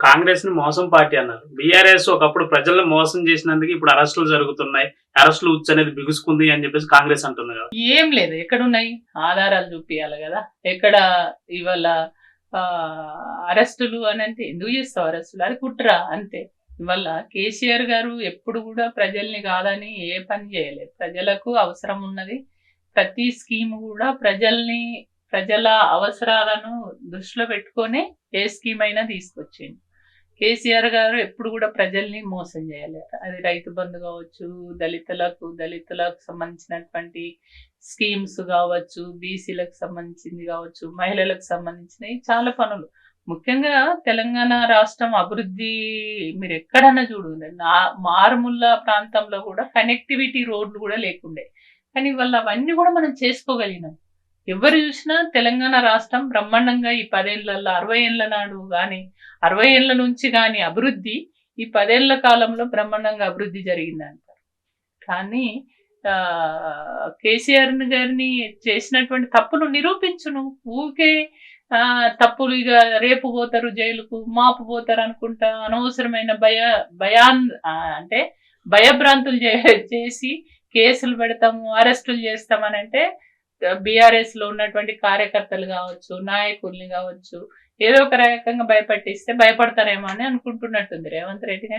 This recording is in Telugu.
కాంగ్రెస్ ని మోసం పార్టీ అన్నారు. బీఆర్ఎస్ ఒకప్పుడు ప్రజల్ని మోసం చేసినందుకు ఇప్పుడు అరెస్టులు జరుగుతున్నాయి. అరెస్టులు ఉచ్చు అనేది బిగుసుకుంది అని చెప్పేసి కాంగ్రెస్ అంటుంది కదా. ఏం లేదు, ఎక్కడున్నాయి ఆధారాలు చూపియాలి కదా. ఎక్కడ ఇవాళ అరెస్టులు అని అంటే ఎందుకు చేస్తావు అరెస్టులు? అది కుట్ర అంతే. ఇవాళ కేసీఆర్ గారు ఎప్పుడు కూడా ప్రజల్ని కాదని ఏ పని చేయలేదు. ప్రజలకు అవసరం ఉన్నది, ప్రతి స్కీమ్ కూడా ప్రజల అవసరాలను దృష్టిలో పెట్టుకొని ఏ స్కీమ్ అయినా తీసుకొచ్చింది. కేసీఆర్ గారు ఎప్పుడు కూడా ప్రజల్ని మోసం చేయలేరు. అది రైతు బంధు కావచ్చు, దళితులకు సంబంధించినటువంటి స్కీమ్స్ కావచ్చు, బీసీలకు సంబంధించింది కావచ్చు, మహిళలకు సంబంధించినవి చాలా పనులు. ముఖ్యంగా తెలంగాణ రాష్ట్రం అభివృద్ధి మీరు ఎక్కడన్నా చూడండి, మారుమూల ప్రాంతంలో కూడా కనెక్టివిటీ రోడ్లు కూడా లేకుండే, కానీ వాళ్ళ అవన్నీ కూడా మనం చేసుకోగలిగినాం. ఎవరు చూసినా తెలంగాణ రాష్ట్రం బ్రహ్మాండంగా ఈ 10 ఏళ్లలో 60 ఏళ్ల నాడు కానీ 60 ఏళ్ల నుంచి కానీ అభివృద్ధి ఈ 10 ఏళ్ల కాలంలో బ్రహ్మాండంగా అభివృద్ధి జరిగింది అంటారు. కానీ కేసీఆర్ గారిని చేసినటువంటి తప్పులు నిరూపించును. ఊరికే తప్పులు ఇక రేపు పోతారు జైలుకు, మాపు పోతారు అనుకుంటా అనవసరమైన అంటే భయభ్రాంతులు చేసి కేసులు పెడతాము, అరెస్టులు చేస్తామని అంటే బీఆర్ఎస్ లో ఉన్నటువంటి కార్యకర్తలు కావచ్చు, నాయకుల్ని కావచ్చు, ఏదో ఒక రకంగా భయపట్టిస్తే భయపడతారేమో అని అనుకుంటున్నట్టుంది రేవంత్ రెడ్డి గాని.